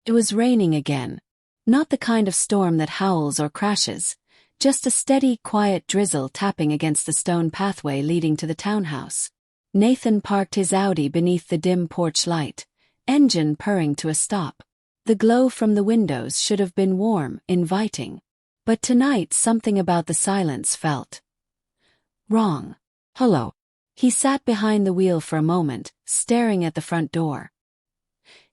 It was raining again. Not the kind of storm that howls or crashes, just a steady, quiet drizzle tapping against the stone pathway leading to the townhouse. Nathan parked his Audi beneath the dim porch light, engine purring to a stop. The glow from the windows should have been warm, inviting. But tonight something about the silence felt wrong. Hello. He sat behind the wheel for a moment, staring at the front door.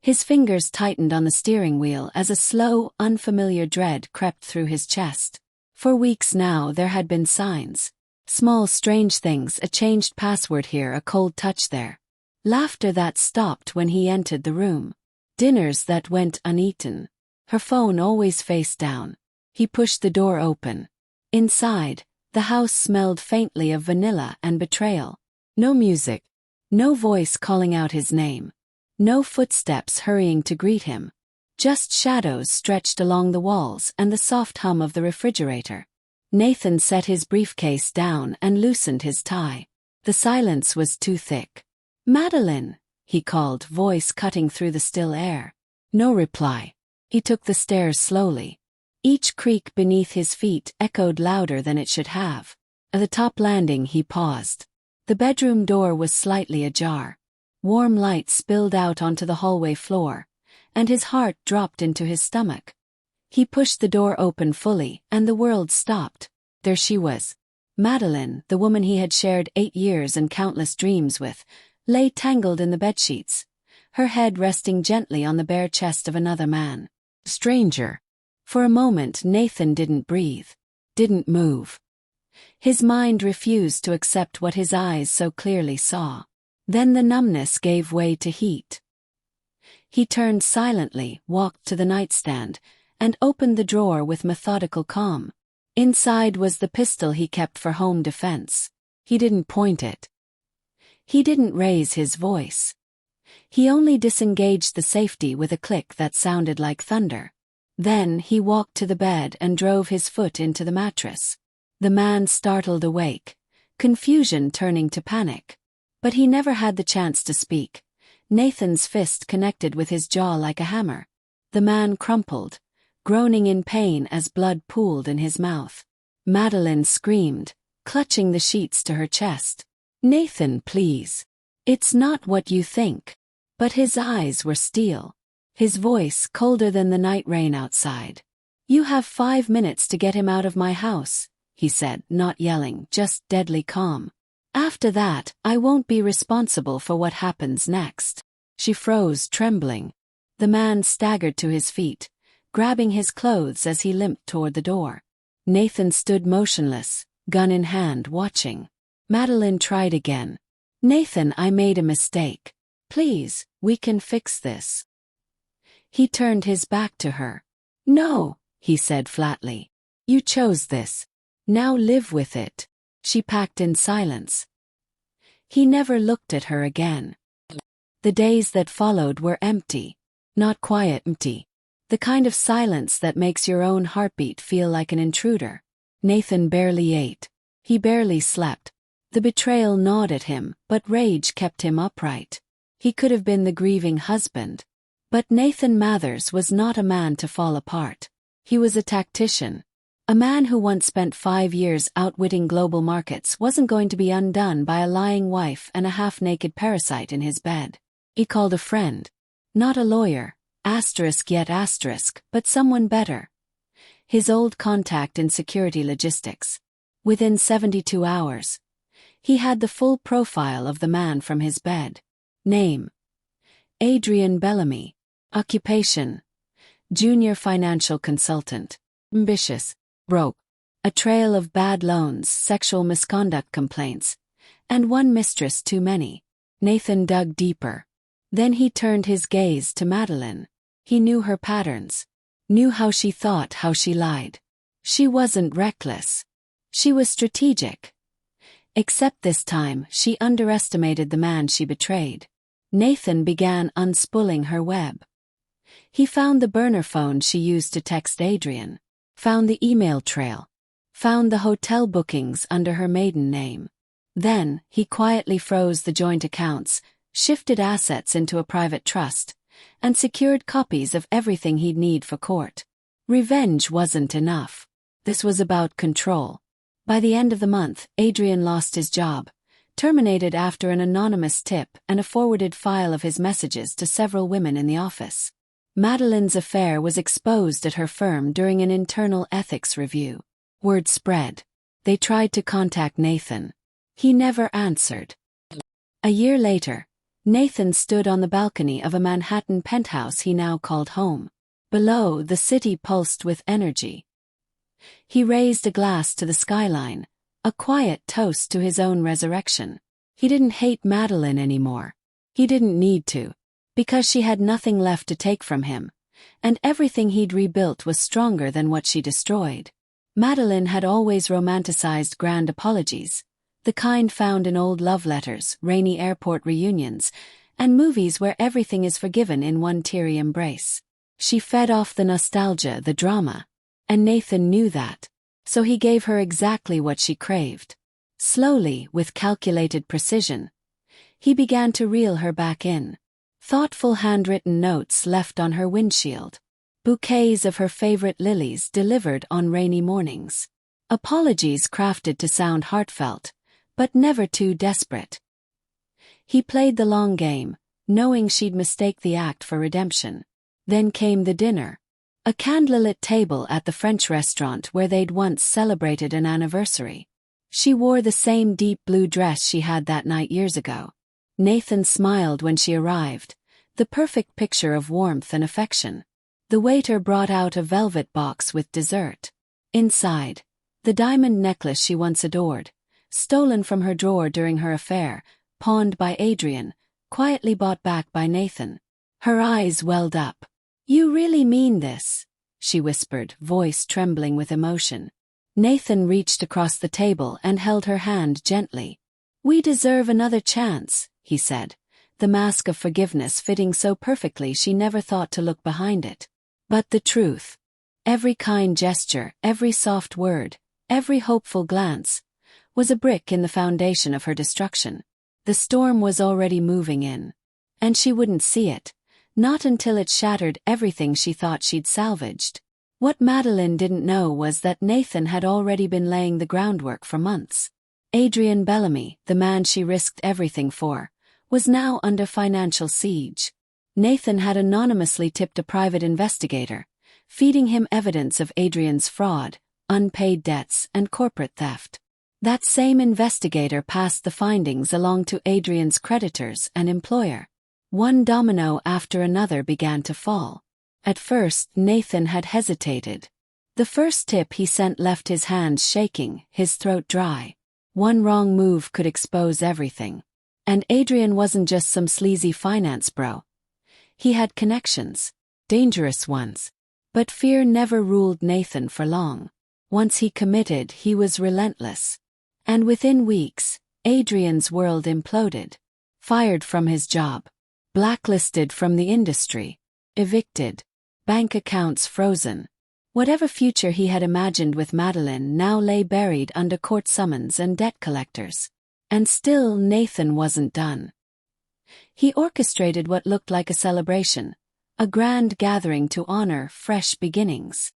His fingers tightened on the steering wheel as a slow, unfamiliar dread crept through his chest. For weeks now there had been signs. Small strange things, a changed password here, a cold touch there. Laughter that stopped when he entered the room. Dinners that went uneaten. Her phone always face down. He pushed the door open. Inside, the house smelled faintly of vanilla and betrayal. No music. No voice calling out his name. No footsteps hurrying to greet him. Just shadows stretched along the walls and the soft hum of the refrigerator. Nathan set his briefcase down and loosened his tie. The silence was too thick. "Madeline," he called, voice cutting through the still air. No reply. He took the stairs slowly. Each creak beneath his feet echoed louder than it should have. At the top landing he paused. The bedroom door was slightly ajar. Warm light spilled out onto the hallway floor, and his heart dropped into his stomach. He pushed the door open fully, and the world stopped. There she was. Madeline, the woman he had shared 8 years and countless dreams with, lay tangled in the bedsheets, her head resting gently on the bare chest of another man. Stranger. For a moment Nathan didn't breathe, didn't move. His mind refused to accept what his eyes so clearly saw. Then the numbness gave way to heat. He turned silently, walked to the nightstand, and opened the drawer with methodical calm. Inside was the pistol he kept for home defense. He didn't point it. He didn't raise his voice. He only disengaged the safety with a click that sounded like thunder. Then he walked to the bed and drove his foot into the mattress. The man startled awake, confusion turning to panic. But he never had the chance to speak. Nathan's fist connected with his jaw like a hammer. The man crumpled, groaning in pain as blood pooled in his mouth. Madeline screamed, clutching the sheets to her chest. "Nathan, please. It's not what you think." But his eyes were steel. His voice colder than the night rain outside. "You have 5 minutes to get him out of my house," he said, not yelling, just deadly calm. "After that, I won't be responsible for what happens next." She froze, trembling. The man staggered to his feet, grabbing his clothes as he limped toward the door. Nathan stood motionless, gun in hand, watching. Madeline tried again. "Nathan, I made a mistake. Please, we can fix this." He turned his back to her. "No," he said flatly. "You chose this. Now live with it." She packed in silence. He never looked at her again. The days that followed were empty. Not quiet empty. The kind of silence that makes your own heartbeat feel like an intruder. Nathan barely ate. He barely slept. The betrayal gnawed at him, but rage kept him upright. He could have been the grieving husband. But Nathan Mathers was not a man to fall apart. He was a tactician. A man who once spent 5 years outwitting global markets wasn't going to be undone by a lying wife and a half-naked parasite in his bed. He called a friend. Not a lawyer, *, but someone better. His old contact in security logistics. Within 72 hours, he had the full profile of the man from his bed. Name: Adrian Bellamy. Occupation: junior financial consultant. Ambitious. Broke. A trail of bad loans, sexual misconduct complaints, and one mistress too many. Nathan dug deeper. Then he turned his gaze to Madeline. He knew her patterns. Knew how she thought, how she lied. She wasn't reckless. She was strategic. Except this time, she underestimated the man she betrayed. Nathan began unspooling her web. He found the burner phone she used to text Adrian. Found the email trail. Found the hotel bookings under her maiden name. Then, he quietly froze the joint accounts, shifted assets into a private trust, and secured copies of everything he'd need for court. Revenge wasn't enough. This was about control. By the end of the month, Adrian lost his job, terminated after an anonymous tip and a forwarded file of his messages to several women in the office. Madeline's affair was exposed at her firm during an internal ethics review. Word spread. They tried to contact Nathan. He never answered. A year later, Nathan stood on the balcony of a Manhattan penthouse he now called home. Below, the city pulsed with energy. He raised a glass to the skyline, a quiet toast to his own resurrection. He didn't hate Madeline anymore. He didn't need to, because she had nothing left to take from him, and everything he'd rebuilt was stronger than what she destroyed. Madeline had always romanticized grand apologies, the kind found in old love letters, rainy airport reunions, and movies where everything is forgiven in one teary embrace. She fed off the nostalgia, the drama, and Nathan knew that, so he gave her exactly what she craved. Slowly, with calculated precision, he began to reel her back in. Thoughtful handwritten notes left on her windshield. Bouquets of her favorite lilies delivered on rainy mornings. Apologies crafted to sound heartfelt, but never too desperate. He played the long game, knowing she'd mistake the act for redemption. Then came the dinner. A candlelit table at the French restaurant where they'd once celebrated an anniversary. She wore the same deep blue dress she had that night years ago. Nathan smiled when she arrived, the perfect picture of warmth and affection. The waiter brought out a velvet box with dessert. Inside, the diamond necklace she once adored, stolen from her drawer during her affair, pawned by Adrian, quietly bought back by Nathan. Her eyes welled up. "You really mean this?" she whispered, voice trembling with emotion. Nathan reached across the table and held her hand gently. "We deserve another chance," he said, the mask of forgiveness fitting so perfectly she never thought to look behind it. But the truth, every kind gesture, every soft word, every hopeful glance, was a brick in the foundation of her destruction. The storm was already moving in, and she wouldn't see it. Not until it shattered everything she thought she'd salvaged. What Madeline didn't know was that Nathan had already been laying the groundwork for months. Adrian Bellamy, the man she risked everything for, was now under financial siege. Nathan had anonymously tipped a private investigator, feeding him evidence of Adrian's fraud, unpaid debts, and corporate theft. That same investigator passed the findings along to Adrian's creditors and employer. One domino after another began to fall. At first, Nathan had hesitated. The first tip he sent left his hands shaking, his throat dry. One wrong move could expose everything. And Adrian wasn't just some sleazy finance bro. He had connections, dangerous ones. But fear never ruled Nathan for long. Once he committed, he was relentless. And within weeks, Adrian's world imploded. Fired from his job. Blacklisted from the industry. Evicted. Bank accounts frozen. Whatever future he had imagined with Madeline now lay buried under court summons and debt collectors. And still Nathan wasn't done. He orchestrated what looked like a celebration, a grand gathering to honor fresh beginnings.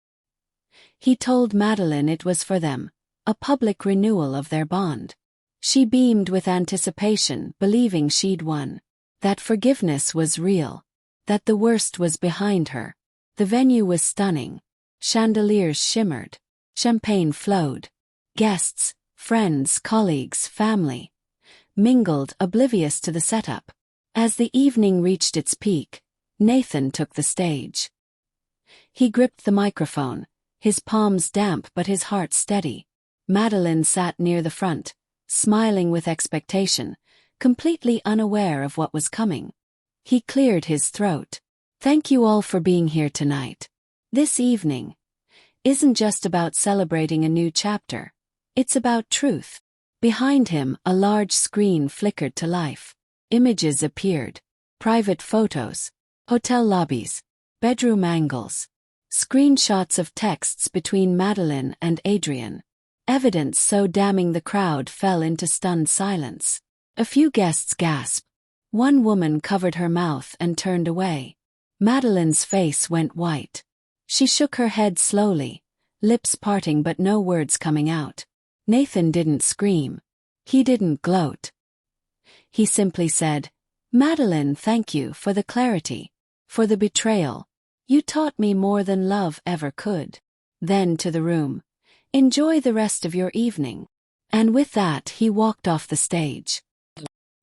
He told Madeline it was for them, a public renewal of their bond. She beamed with anticipation, believing she'd won. That forgiveness was real. That the worst was behind her. The venue was stunning. Chandeliers shimmered. Champagne flowed. Guests, friends, colleagues, family, mingled, oblivious to the setup. As the evening reached its peak, Nathan took the stage. He gripped the microphone, his palms damp but his heart steady. Madeline sat near the front, smiling with expectation, completely unaware of what was coming. He cleared his throat. "Thank you all for being here tonight. This evening isn't just about celebrating a new chapter. It's about truth." Behind him, a large screen flickered to life. Images appeared. Private photos, hotel lobbies, bedroom angles, screenshots of texts between Madeline and Adrian. Evidence so damning the crowd fell into stunned silence. A few guests gasped. One woman covered her mouth and turned away. Madeline's face went white. She shook her head slowly, lips parting but no words coming out. Nathan didn't scream. He didn't gloat. He simply said, "Madeline, thank you for the clarity, for the betrayal. You taught me more than love ever could." Then to the room. "Enjoy the rest of your evening." And with that he walked off the stage.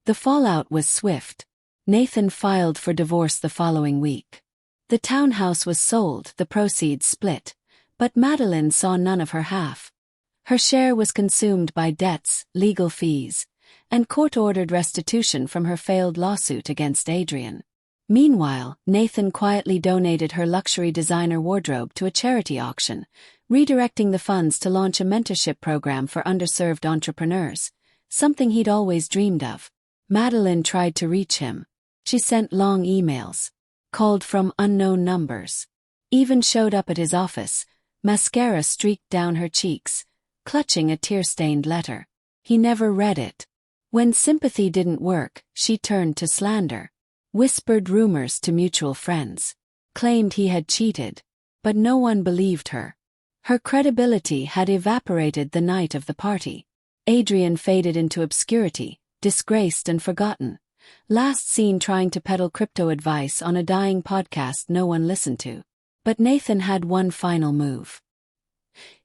The fallout was swift. Nathan filed for divorce the following week. The townhouse was sold, the proceeds split, but Madeline saw none of her half. Her share was consumed by debts, legal fees, and court-ordered restitution from her failed lawsuit against Adrian. Meanwhile, Nathan quietly donated her luxury designer wardrobe to a charity auction, redirecting the funds to launch a mentorship program for underserved entrepreneurs, something he'd always dreamed of. Madeline tried to reach him. She sent long emails, called from unknown numbers, even showed up at his office, mascara streaked down her cheeks, clutching a tear-stained letter. He never read it. When sympathy didn't work, she turned to slander, whispered rumors to mutual friends, claimed he had cheated, but no one believed her. Her credibility had evaporated the night of the party. Adrian faded into obscurity, disgraced and forgotten, last seen trying to peddle crypto advice on a dying podcast no one listened to. But Nathan had one final move.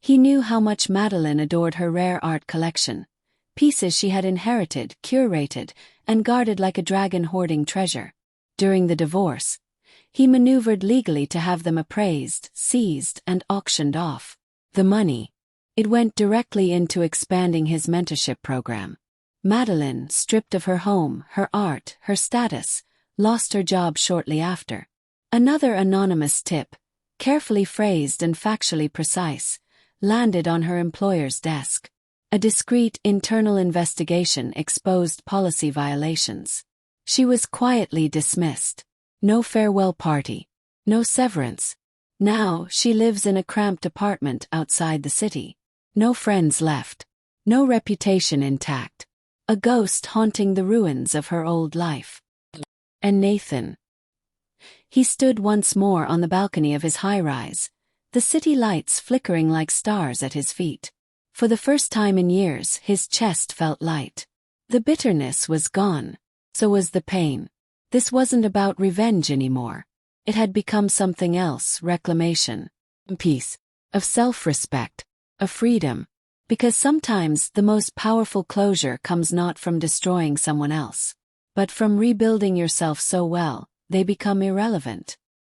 He knew how much Madeline adored her rare art collection, pieces she had inherited, curated, and guarded like a dragon hoarding treasure. During the divorce, he maneuvered legally to have them appraised, seized, and auctioned off. The money, it went directly into expanding his mentorship program. Madeline, stripped of her home, her art, her status, lost her job shortly after. Another anonymous tip, carefully phrased and factually precise, landed on her employer's desk. A discreet internal investigation exposed policy violations. She was quietly dismissed. No farewell party. No severance. Now she lives in a cramped apartment outside the city. No friends left. No reputation intact. A ghost haunting the ruins of her old life. And Nathan. He stood once more on the balcony of his high-rise, the city lights flickering like stars at his feet. For the first time in years, his chest felt light. The bitterness was gone. So was the pain. This wasn't about revenge anymore. It had become something else, reclamation. Peace. Of self-respect. Of freedom. Because sometimes the most powerful closure comes not from destroying someone else, but from rebuilding yourself so well, they become irrelevant.